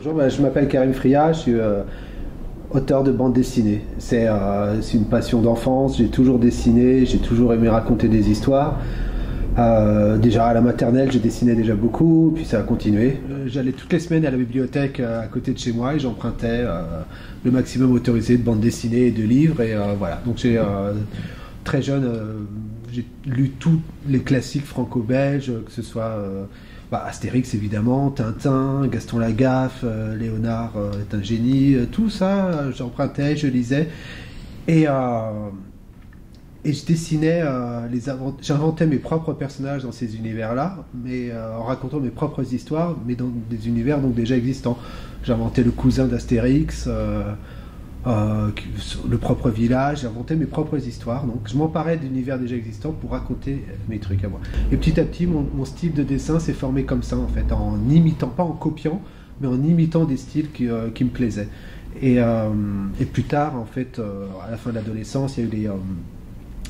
Bonjour, je m'appelle Karim Fria, je suis auteur de bande dessinée. C'est une passion d'enfance, j'ai toujours dessiné, j'ai toujours aimé raconter des histoires. Déjà à la maternelle, je dessinais déjà beaucoup, puis ça a continué. J'allais toutes les semaines à la bibliothèque à côté de chez moi et j'empruntais le maximum autorisé de bande dessinée et de livres. Et voilà, donc j'ai très jeune, j'ai lu tous les classiques franco-belges, que ce soit Astérix évidemment, Tintin, Gaston Lagaffe, Léonard est un génie, tout ça j'empruntais, je lisais et je dessinais, j'inventais mes propres personnages dans ces univers-là, mais en racontant mes propres histoires, mais dans des univers donc déjà existants. J'inventais le cousin d'Astérix, le propre village, j'inventais mes propres histoires. Donc je m'emparais d'univers déjà existants pour raconter mes trucs à moi. Et petit à petit, mon style de dessin s'est formé comme ça, en fait, en imitant, pas en copiant, mais en imitant des styles qui me plaisaient. Et plus tard, en fait, à la fin de l'adolescence, il y a eu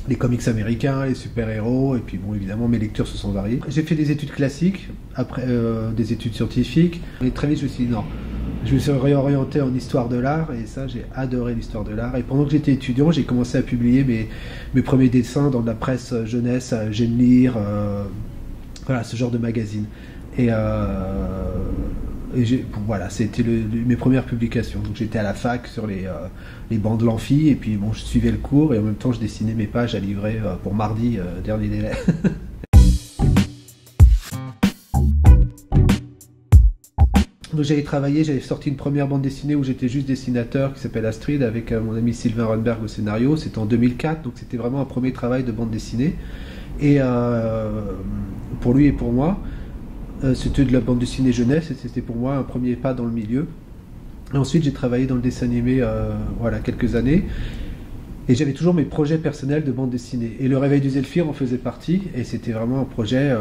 les comics américains, les super-héros, et puis bon, évidemment, mes lectures se sont variées. J'ai fait des études classiques, après des études scientifiques, et très vite, je me suis dit non. Je me suis réorienté en histoire de l'art, et ça, j'ai adoré l'histoire de l'art. Et pendant que j'étais étudiant, j'ai commencé à publier mes premiers dessins dans la presse jeunesse, J'aime lire, voilà, ce genre de magazine. Et voilà, c'était mes premières publications. Donc j'étais à la fac sur les bancs de l'amphi, et puis bon, je suivais le cours, et en même temps, je dessinais mes pages à livrer pour mardi, dernier délai. Donc j'avais sorti une première bande dessinée où j'étais juste dessinateur qui s'appelle Astrid avec mon ami Sylvain Runberg au scénario. C'était en 2004, donc c'était vraiment un premier travail de bande dessinée. Et pour lui et pour moi, c'était de la bande dessinée jeunesse et c'était pour moi un premier pas dans le milieu. Et ensuite j'ai travaillé dans le dessin animé voilà, quelques années. Et j'avais toujours mes projets personnels de bande dessinée. Et Le Réveil du Zéphyr en faisait partie. Et c'était vraiment un projet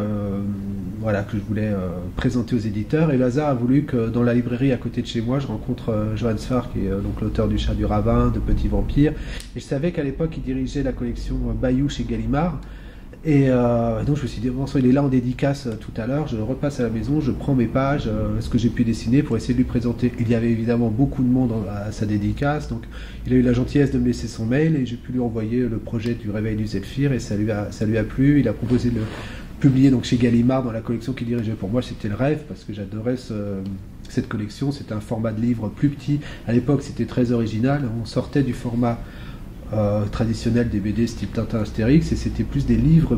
voilà, que je voulais présenter aux éditeurs. Et le hasard a voulu que dans la librairie à côté de chez moi, je rencontre Johan Sfar, qui est donc l'auteur du Chat du Ravin, de Petit Vampire. Et je savais qu'à l'époque, il dirigeait la collection Bayou chez Gallimard. Et donc je me suis dit, bon, il est là en dédicace tout à l'heure, je repasse à la maison, je prends mes pages, ce que j'ai pu dessiner pour essayer de lui présenter. Il y avait évidemment beaucoup de monde à sa dédicace, donc il a eu la gentillesse de me laisser son mail et j'ai pu lui envoyer le projet du Réveil du Zéphyr et ça lui a plu. Il a proposé de le publier donc chez Gallimard dans la collection qu'il dirigeait. Pour moi c'était le rêve parce que j'adorais cette collection, c'était un format de livre plus petit. À l'époque c'était très original, on sortait du format traditionnel des BD style Tintin, Astérix, et c'était plus des livres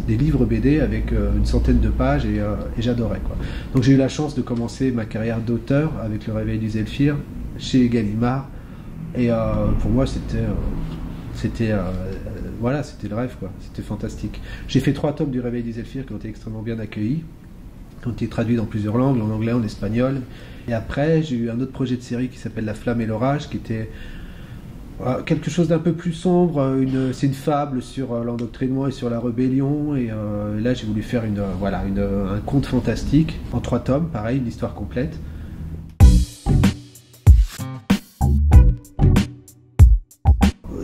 des livres BD avec une centaine de pages et j'adorais quoi. Donc j'ai eu la chance de commencer ma carrière d'auteur avec Le Réveil du Zéphyr chez Gallimard et pour moi c'était voilà, c'était le rêve quoi, c'était fantastique. J'ai fait 3 tomes du Réveil du Zéphyr qui ont été extrêmement bien accueillis, qui ont été traduits dans plusieurs langues, en anglais, en espagnol, et après j'ai eu un autre projet de série qui s'appelle La Flamme et l'Orage qui était quelque chose d'un peu plus sombre, c'est une fable sur l'endoctrinement et sur la rébellion, et là j'ai voulu faire un conte fantastique en 3 tomes, pareil, une histoire complète.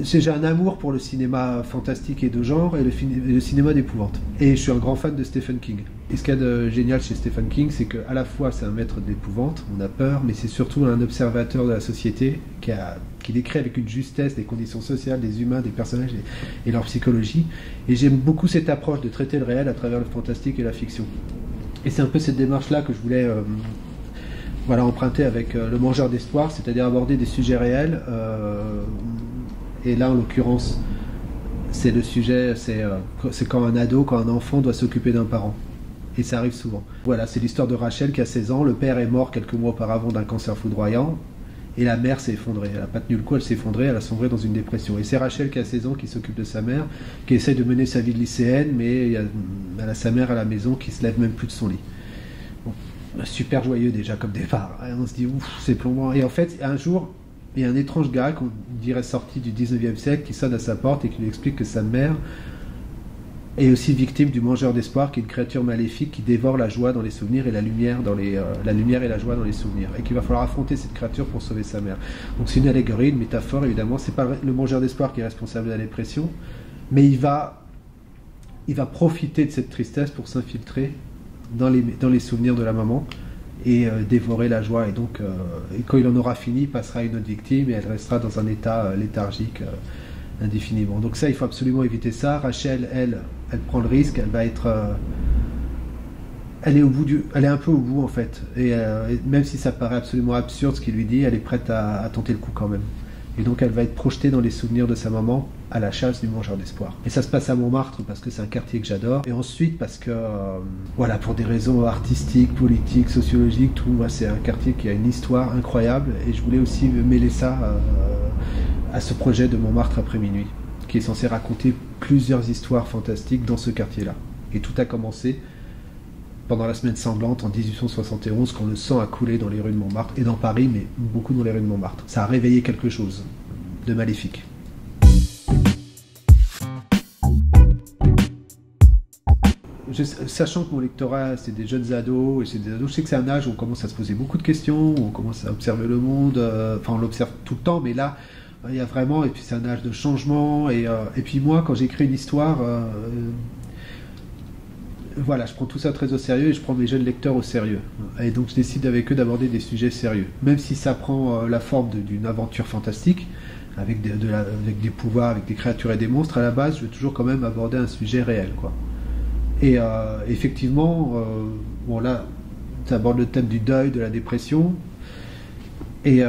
J'ai un amour pour le cinéma fantastique et de genre et le cinéma d'épouvante. Et je suis un grand fan de Stephen King. Et ce qu'il y a de génial chez Stephen King, c'est qu'à la fois c'est un maître d'épouvante, on a peur, mais c'est surtout un observateur de la société qui décrit avec une justesse des conditions sociales, des humains, des personnages et leur psychologie. Et j'aime beaucoup cette approche de traiter le réel à travers le fantastique et la fiction. Et c'est un peu cette démarche-là que je voulais emprunter avec Le Mangeur d'Espoir, c'est-à-dire aborder des sujets réels. Et là, en l'occurrence, c'est le sujet, c'est quand un enfant doit s'occuper d'un parent. Et ça arrive souvent. Voilà, c'est l'histoire de Rachel qui a 16 ans. Le père est mort quelques mois auparavant d'un cancer foudroyant. Et la mère s'est effondrée. Elle n'a pas tenu le coup, elle s'est effondrée, elle a sombré dans une dépression. Et c'est Rachel qui a 16 ans qui s'occupe de sa mère, qui essaie de mener sa vie de lycéenne, mais elle a sa mère à la maison qui se lève même plus de son lit. Bon, super joyeux déjà comme départ. Et on se dit, ouf, c'est plombant. Et en fait, un jour, il y a un étrange gars qu'on dirait sorti du 19e siècle qui sonne à sa porte et qui lui explique que sa mère est aussi victime du Mangeur d'Espoir, qui est une créature maléfique qui dévore la joie dans les souvenirs et la lumière la lumière et la joie dans les souvenirs, et qu'il va falloir affronter cette créature pour sauver sa mère. Donc c'est une allégorie, une métaphore évidemment. C'est pas le Mangeur d'Espoir qui est responsable de la dépression, mais il va profiter de cette tristesse pour s'infiltrer dans les souvenirs de la maman et dévorer la joie. Et donc, et quand il en aura fini, il passera à une autre victime et elle restera dans un état léthargique indéfiniment. Donc ça, il faut absolument éviter ça. Rachel, elle prend le risque, elle va être... elle est un peu au bout en fait. Et même si ça paraît absolument absurde ce qu'il lui dit, elle est prête à tenter le coup quand même. Et donc elle va être projetée dans les souvenirs de sa maman à la chasse du mangeur d'espoir. Et ça se passe à Montmartre parce que c'est un quartier que j'adore. Et ensuite parce que, voilà, pour des raisons artistiques, politiques, sociologiques, tout, moi c'est un quartier qui a une histoire incroyable. Et je voulais aussi mêler ça à ce projet de Montmartre après minuit, qui est censé raconter plusieurs histoires fantastiques dans ce quartier-là. Et tout a commencé pendant la semaine sanglante en 1871, quand le sang a coulé dans les rues de Montmartre, et dans Paris, mais beaucoup dans les rues de Montmartre. Ça a réveillé quelque chose de maléfique. Sachant que mon lectorat, c'est des jeunes ados, et c'est des ados, je sais que c'est un âge où on commence à se poser beaucoup de questions, où on commence à observer le monde, enfin on l'observe tout le temps, mais là, il y a vraiment, et puis c'est un âge de changement, et puis moi, quand j'écris une histoire... voilà, je prends tout ça très au sérieux et je prends mes jeunes lecteurs au sérieux. Et donc je décide avec eux d'aborder des sujets sérieux. Même si ça prend la forme d'une aventure fantastique, avec des pouvoirs, avec des créatures et des monstres, à la base, je veux toujours quand même aborder un sujet réel, quoi. Et effectivement, bon là, ça aborde le thème du deuil, de la dépression. Mais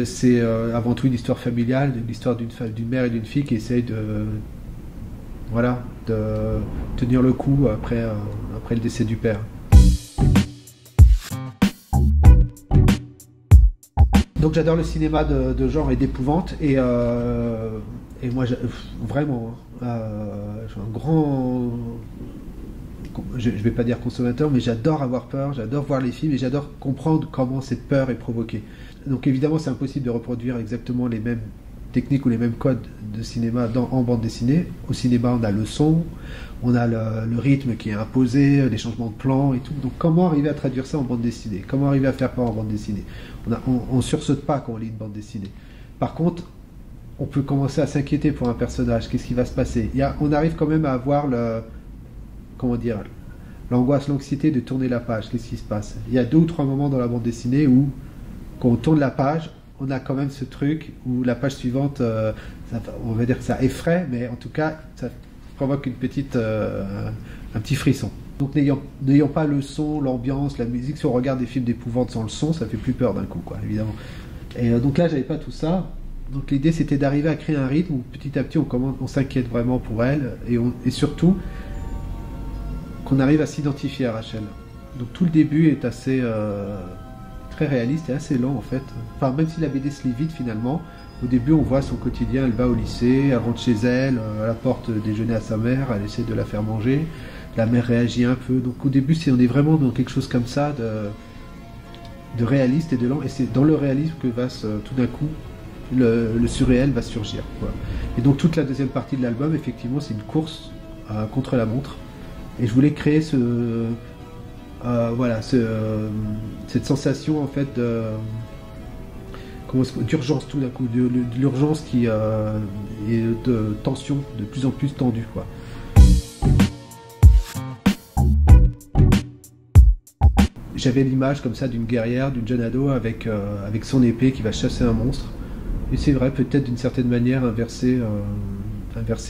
c'est avant tout une histoire familiale, l'histoire d'une mère et d'une fille qui essayent de tenir le coup après le décès du père. Donc j'adore le cinéma de genre et d'épouvante, et moi vraiment, je suis un grand, je vais pas dire consommateur, mais j'adore avoir peur, j'adore voir les films et j'adore comprendre comment cette peur est provoquée. Donc évidemment c'est impossible de reproduire exactement les mêmes techniques ou les mêmes codes de cinéma en bande dessinée. Au cinéma, on a le son, on a le rythme qui est imposé, les changements de plan et tout. Donc comment arriver à traduire ça en bande dessinée? Comment arriver à faire peur en bande dessinée? On sursaute pas quand on lit une bande dessinée. Par contre, on peut commencer à s'inquiéter pour un personnage. Qu'est-ce qui va se passer? On arrive quand même à avoir l'angoisse, l'anxiété de tourner la page. Qu'est-ce qui se passe? Il y a 2 ou 3 moments dans la bande dessinée où, quand on tourne la page, on a quand même ce truc où la page suivante, on va dire que ça effraie, mais en tout cas, ça provoque un petit frisson. Donc n'ayant pas le son, l'ambiance, la musique, si on regarde des films d'épouvante sans le son, ça fait plus peur d'un coup, quoi, évidemment. Et donc là, j'avais pas tout ça. Donc l'idée, c'était d'arriver à créer un rythme où petit à petit, on s'inquiète vraiment pour elle, et surtout, qu'on arrive à s'identifier à Rachel. Donc tout le début est assez... très réaliste et assez lent en fait. Enfin, même si la BD se lit vite finalement, au début on voit son quotidien, elle va au lycée, elle rentre chez elle, elle apporte déjeuner à sa mère, elle essaie de la faire manger, la mère réagit un peu. Donc au début on est vraiment dans quelque chose comme ça de réaliste et de lent, et c'est dans le réalisme que va tout d'un coup le surréel va surgir, quoi. Et donc toute la deuxième partie de l'album, effectivement, c'est une course contre la montre, et je voulais créer cette sensation en fait d'urgence tout d'un coup, de l'urgence qui est de tension de plus en plus tendue, quoi. J'avais l'image comme ça d'une guerrière, d'une jeune ado avec son épée qui va chasser un monstre. Et c'est vrai, peut-être d'une certaine manière inversé.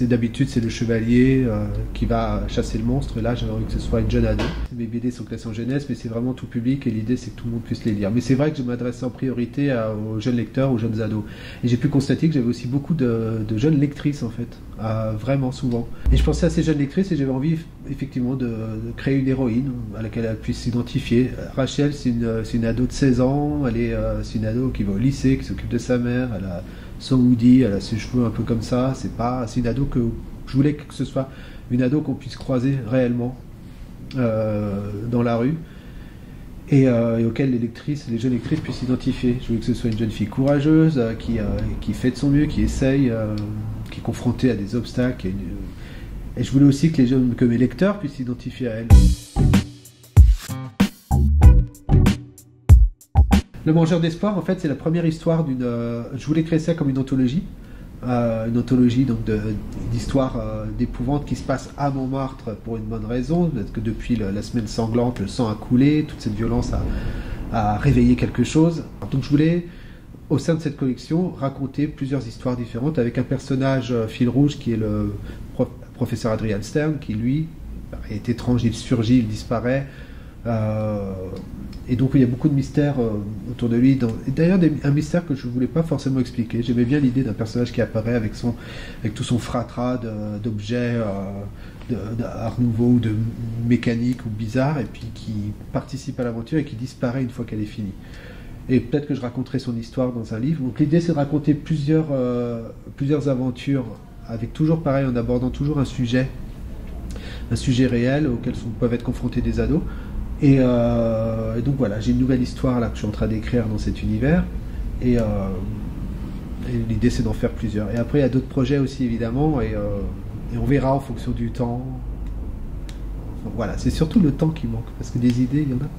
D'habitude, c'est le chevalier qui va chasser le monstre. Et là, j'avais envie que ce soit une jeune ado. Mes BD sont classés en jeunesse, mais c'est vraiment tout public. Et l'idée, c'est que tout le monde puisse les lire. Mais c'est vrai que je m'adresse en priorité aux jeunes lecteurs, aux jeunes ados. Et j'ai pu constater que j'avais aussi beaucoup de jeunes lectrices, en fait. Vraiment souvent. Et je pensais à ces jeunes lectrices et j'avais envie, effectivement, de créer une héroïne à laquelle elle puisse s'identifier. Rachel, c'est une ado de 16 ans. C'est une ado qui va au lycée, qui s'occupe de sa mère. Elle a son hoodie, elle a ses cheveux un peu comme ça. C'est une ado que je voulais que ce soit une ado qu'on puisse croiser réellement dans la rue, et auquel les jeunes lectrices puissent s'identifier. Je voulais que ce soit une jeune fille courageuse qui fait de son mieux, qui essaye, qui est confrontée à des obstacles, et je voulais aussi que mes lecteurs puissent s'identifier à elle. Le Mangeur d'espoir, en fait, c'est la première histoire je voulais créer ça comme une anthologie, une anthologie donc d'histoires d'épouvante qui se passe à Montmartre pour une bonne raison, parce que depuis la semaine sanglante, le sang a coulé, toute cette violence a réveillé quelque chose. Donc je voulais, au sein de cette collection, raconter plusieurs histoires différentes avec un personnage fil rouge qui est le professeur Adrian Stern, qui lui est étrange, il surgit, il disparaît. Et donc il y a beaucoup de mystères autour de lui. Et d'ailleurs un mystère que je ne voulais pas forcément expliquer. J'aimais bien l'idée d'un personnage qui apparaît avec tout son fratras d'objets d'art nouveau ou de mécanique ou bizarre, et puis qui participe à l'aventure et qui disparaît une fois qu'elle est finie. Et peut-être que je raconterai son histoire dans un livre. Donc l'idée c'est de raconter plusieurs aventures, avec toujours pareil, en abordant toujours un sujet réel auquel peuvent être confrontés des ados. Et donc voilà, j'ai une nouvelle histoire là que je suis en train d'écrire dans cet univers, et l'idée c'est d'en faire plusieurs. Et après il y a d'autres projets aussi évidemment, et on verra en fonction du temps. Enfin, voilà, c'est surtout le temps qui manque, parce que des idées il y en a.